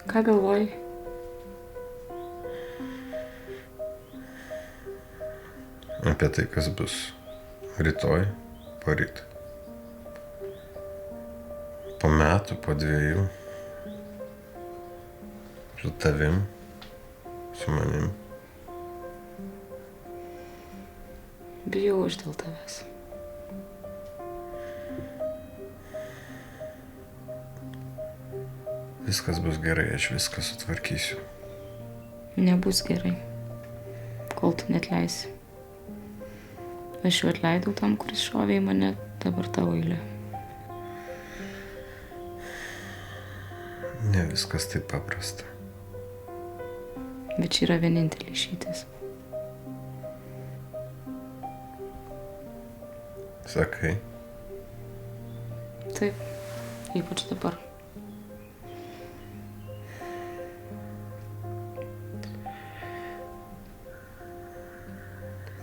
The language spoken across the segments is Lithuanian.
Ką galvoji? Apie tai, kas bus rytoj, poryt. Po metų, po 2. Su tavim, su manim. Bijau aš dėl tavęs. Viskas bus gerai, aš viską sutvarkysiu. Nebus gerai, kol tu neatleisi. Aš jau atleidau tam, kuris šovė į mane, dabar tavo eilė. Ne viskas taip paprasta. Bet čia yra vienintelė išeitis. Sakai? Taip, ypač dabar.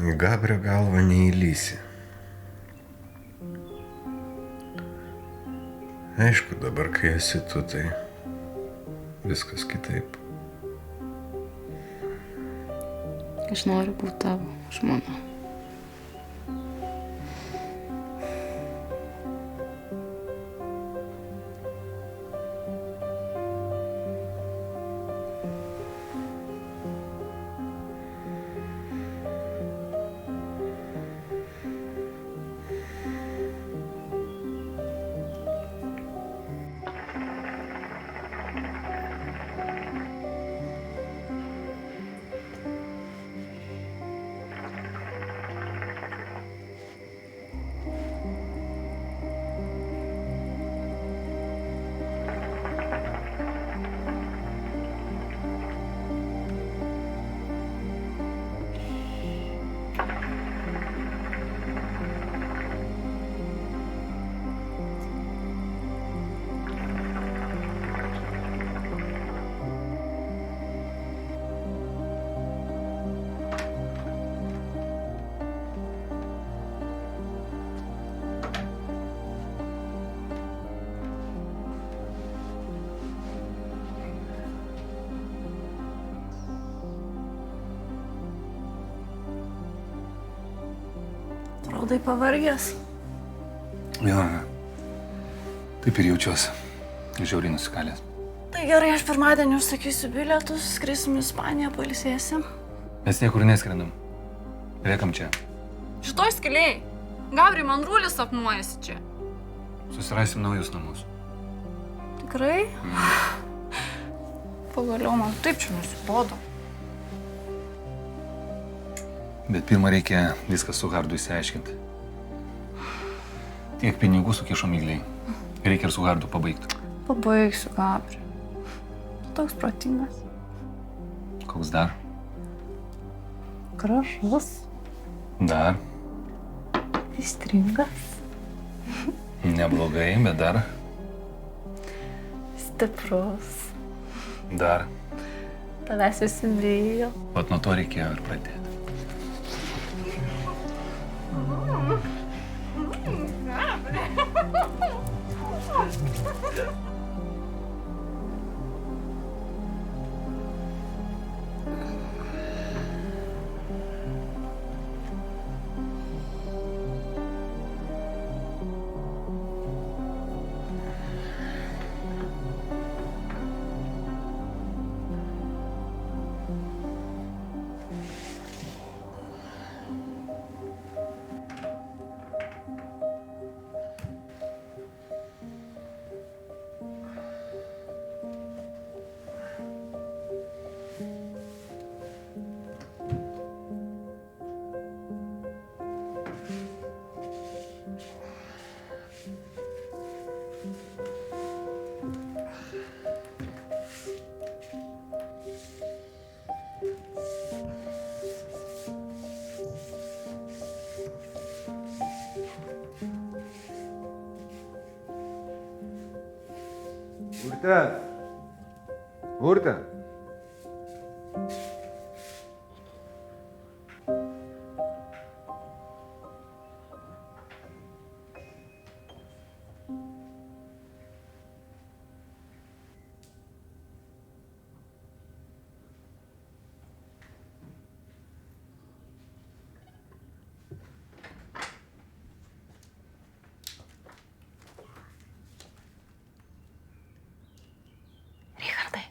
Į Gabrio galvą neįlysi. Aišku, dabar, kai esi tu, tai viskas kitaip. Aš noriu būti tavo žmona. Atrodai pavargęs. Jo, taip ir jaučiuosi. Žiauriai nusikalęs. Tai gerai, aš pirmadienį užsakysiu bilietus, skrisim į Ispaniją, pailsėsim. Mes niekur neskrendam. Liekam čia. Šitoj skiliai. Gabri, man rūlis sapnuojasi čia. Susirasim naujus namus. Tikrai? Pagaliau man taip čia nusibodo. Bet pirmą reikia viską su Hardu įsiaiškinti. Tiek pinigų sukišo mygliai. Reikia ir su Hardu pabaigti. Pabaigsiu, Gabri. Toks protingas. Koks dar? Gražus. Dar. Įstringas. Neblogai, bet dar. Stiprus. Dar. Tavęs visi bijo. Vat nuo to reikėjo ir pradėti. Urte. Urte. Richardai.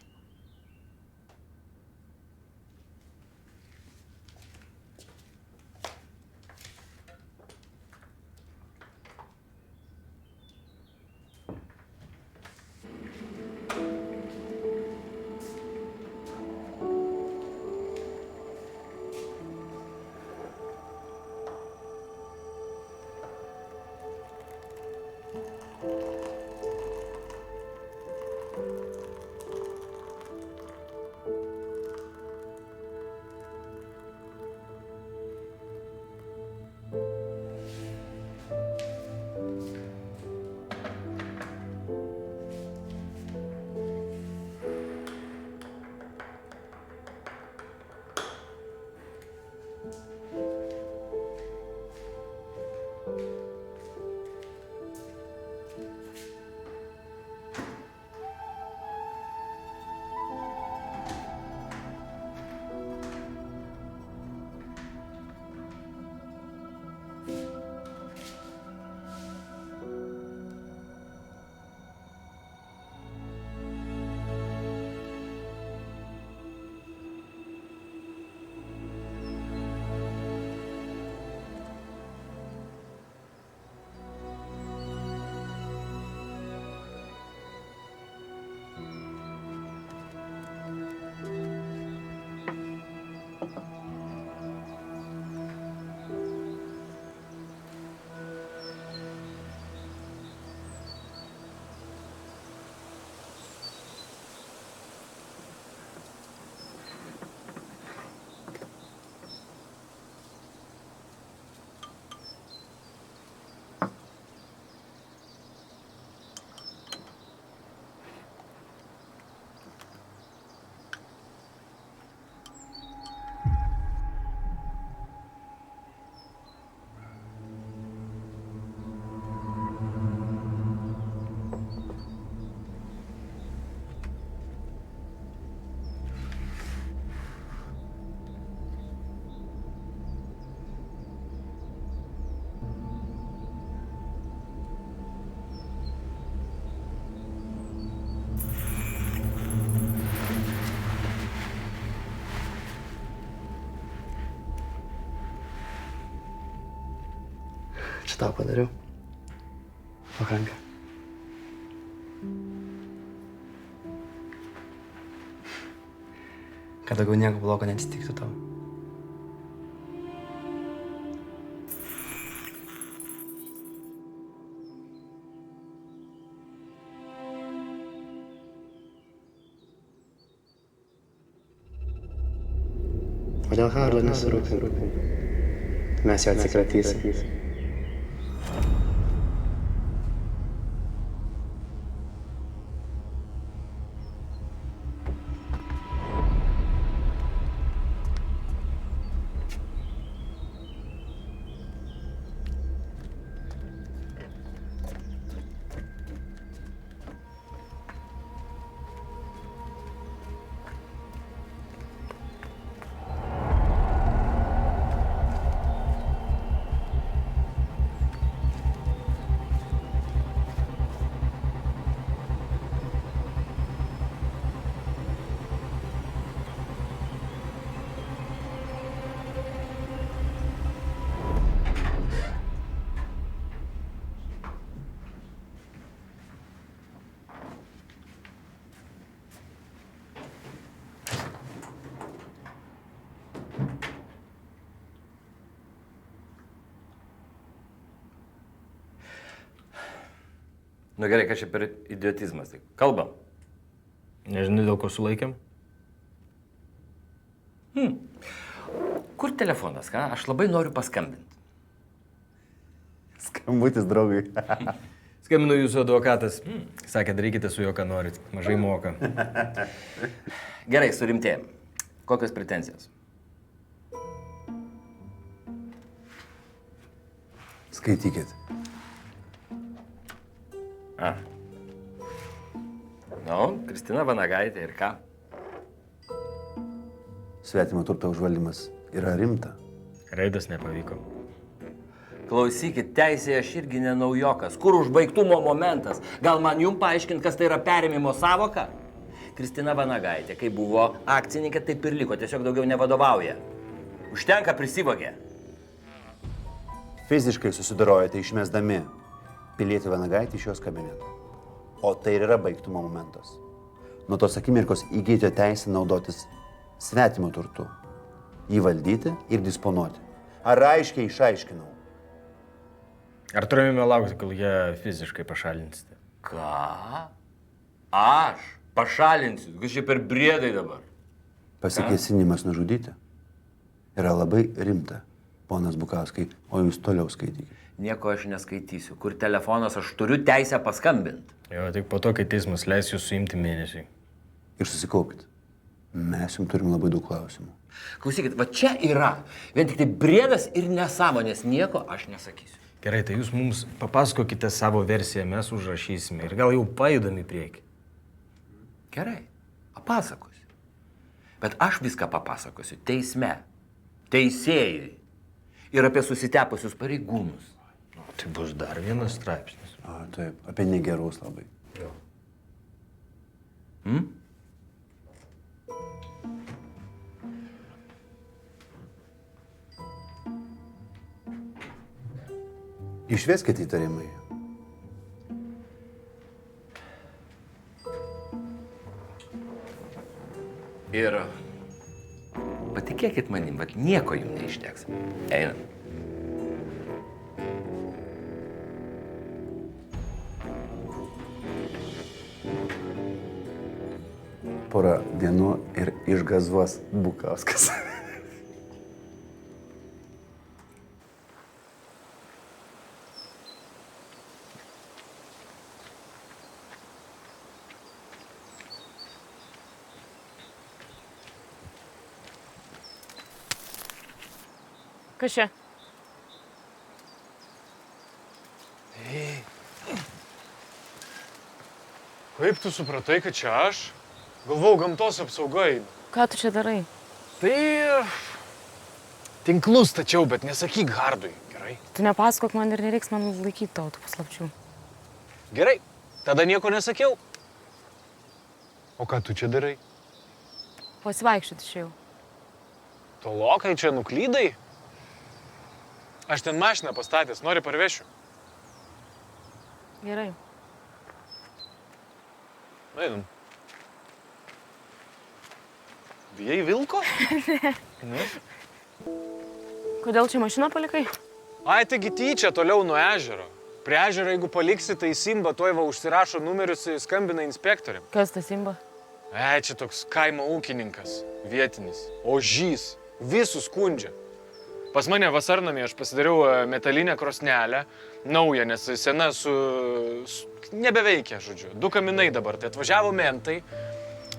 Čia tau padariau. Pakanka. Kad daugiau nieko blogo neatsitiktų tau. O dėl Harlo nesirūpink. Mes jo atsikratysim. Nu gerai, kad čia per idiotizmas. Tai kalbam. Nežinai, dėl ko sulaikėm? Kur telefonas, ką? Aš labai noriu paskambinti. Skambutis draugui. Skambino jūsų advokatas. Sakė, darykite su juo, ką norit. Mažai moka. Gerai, surimtėjim. Kokios pretenzijos? Skaitykit. Kristina Vanagaitė ir ką? Svetimo turto užvaldymas yra rimta. Reidas nepavyko. Klausykit, teisėje aš irgi ne naujokas. Kur užbaigtumo momentas? Gal man jum paaiškint, kas tai yra perėmimo savoka? Kristina Vanagaitė, kai buvo akcininkė, taip ir liko, tiesiog daugiau nevadovauja. Užtenka, prisivogė. Fiziškai susidorojate išmesdami pilietį Vanagaitį iš jos kabineto. O tai ir yra baigtumo momentas. Nuo tos akimirkos įgyti teisę naudotis svetimo turtu. Jį valdyti ir disponuoti. Ar aiškiai išaiškinau? Ar turime laukti, kol ją fiziškai pašalinsite? Ką? Aš? Pašalinsiu? Kas čia per briedai dabar? Pasikėsinimas nužudyti yra labai rimta, ponas Bukauskai, o jūs toliau skaitykite. Nieko aš neskaitysiu. Kur telefonas, aš turiu teisę paskambinti. Jo, tik po to, kai teismas leis jūs suimti mėnesiui. Ir susikaupkite. Mes jums turim labai daug klausimų. Klausykit, va čia yra vien tik tai briedas ir nesąmonės. Nieko aš nesakysiu. Gerai, tai jūs mums papasakokite savo versiją, mes užrašysime ir gal jau pajudam į priekį. Gerai, papasakosiu. Bet aš viską papasakosiu teisme, teisėjui ir apie susitepusius pareigūnus. Tai bus dar vienas straipsnis. Taip, apie negerus labai. Jo. Išveskite įtarimai. Ir patikėkit manim, bet nieko jums neišteks. Einam. Porą dienų ir išgazuos Bukauskas. Kas čia? Kaip tu supratai, kad čia aš? Galvau, gamtos apsaugai. Ką tu čia darai? Tai... tinklus stačiau, bet nesakyk Hardui, gerai? Tu nepasakok man ir nereiks man laikyti tavo tų paslapčių. Gerai, tada nieko nesakiau. O ką tu čia darai? Pasivaikščioti išėjau. Tolokai čia nuklydai? Aš ten mašiną pastatęs, nori parvešiu. Gerai. Einam. Bijai vilko? Ne. Kodėl čia mašiną palikai? Ai, taigi tyčia toliau nuo ežero. Prie ežero, jeigu paliksi, tai Simba tuoj va užsirašo numerius, skambina inspektoriam. Kas tas Simba? Čia toks kaimo ūkininkas, vietinis, ožys, visus skundžia. Pas mane vasarnamį aš pasidariau metalinę krosnelę, naują, nes sena nebeveikia, žodžiu. 2 kaminai dabar, tai atvažiavo mentai.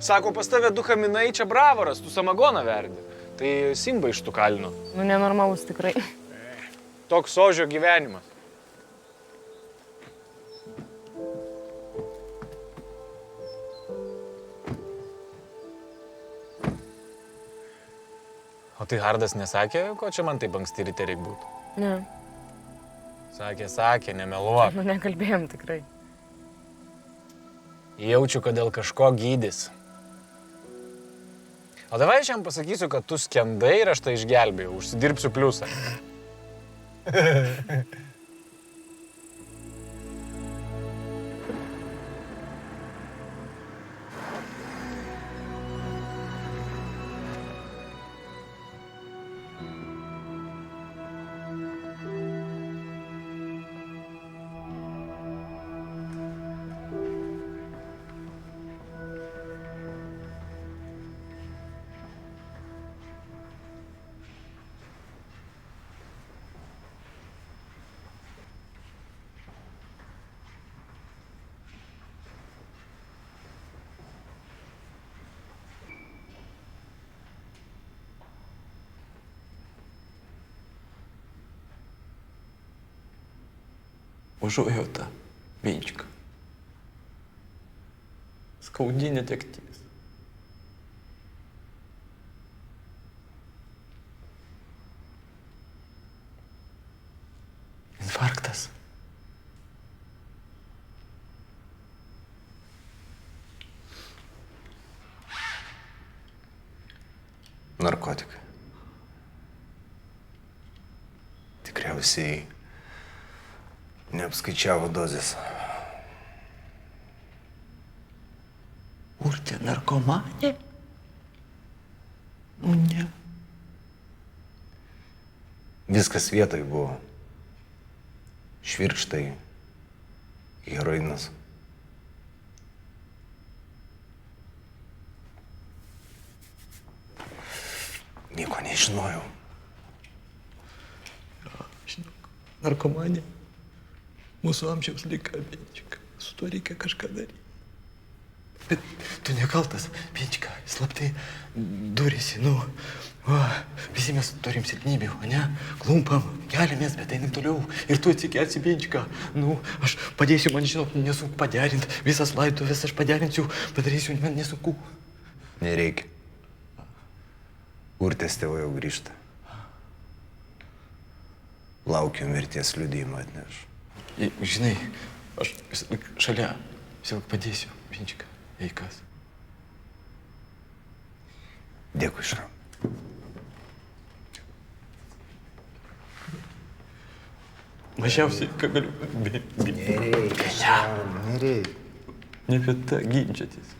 Sako, pas tave 2 kaminai, čia bravoras, tu samagoną verdi. Tai Simba iš tų kalino. Nu, nenormalus tikrai. Toks ožio gyvenimas. O tai Hardas nesakė, ko čia man taip anksti ryte reik būti? Ne. Sakė, nemeluok. Nu, nekalbėjom tikrai. Jaučiu, kad dėl kažko gydys. O davai aš jam pasakysiu, kad tu skendai ir aš tai išgelbėjau, užsidirbsiu pliusą. Užuojauta, Vinčka. Skaudi netektis. Infarktas. Narkotikai. Tikriausiai neapskaičiavo dozės. Urtė narkomanė? Nu, ne. Viskas vietoj buvo. Švirkštai, heroinas. Nieko nežinojau. Žinok, narkomanė. Mūsų amžiaus liga, Vinčka. Su tuo reikia kažką daryti. Bet tu nekaltas, Vinčka. Slaptai durėsi, nu. Va, visi mes turim silpnybių, ne? Klumpam, keliamės, bet einam toliau. Ir tu atsikelsi, Vinčka. Nu, aš padėsiu, man žinok, nesunku paderint. Visas laidotuvės aš paderinsiu, padarysiu, man nesunku. Nereikia. Urtės tėvai jau grįžta. Laukiu mirties liudijimą atneš. Žinai, aš visąlaik šalia, visąlaik padėsiu, Vinčka. Eikas. Dėkui, Šram. Mažiausiai, ką galiu. Nereikia, nereikia. Ne apie tą ginčytis.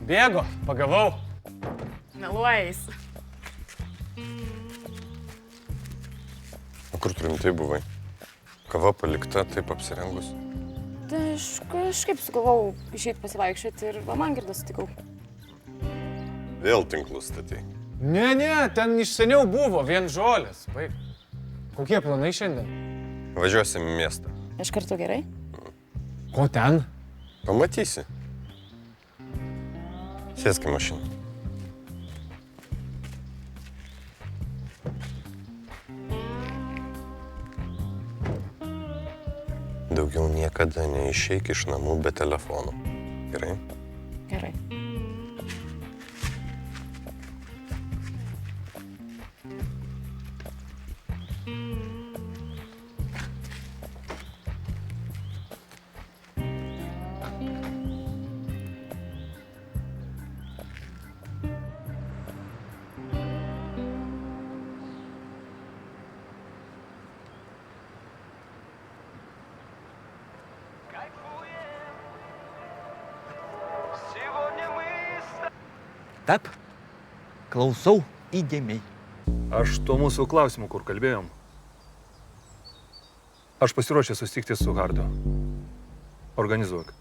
Bėgo, pagavau. Meluojais. O kur tu rimtai buvai? Kava palikta, taip apsirengus. Tai aš kažkaip sugalvojau išeiti pasivaikščioti ir va Mangirdą sutikau. Vėl tinklus statai. Ne, ten iš seniau buvo, vien žolės. Baig. Kokie planai šiandien? Važiuosim į miestą. Iš karto gerai? Ko ten? Pamatysi. Sėsk į mašiną. Daugiau niekada neišeik iš namų be telefono. Gerai? Gerai. Tap, klausau įdėmiai. Aš tuo mūsų klausimu, kur kalbėjom. Aš pasiruošęs susitikti su Hardu. Organizuok.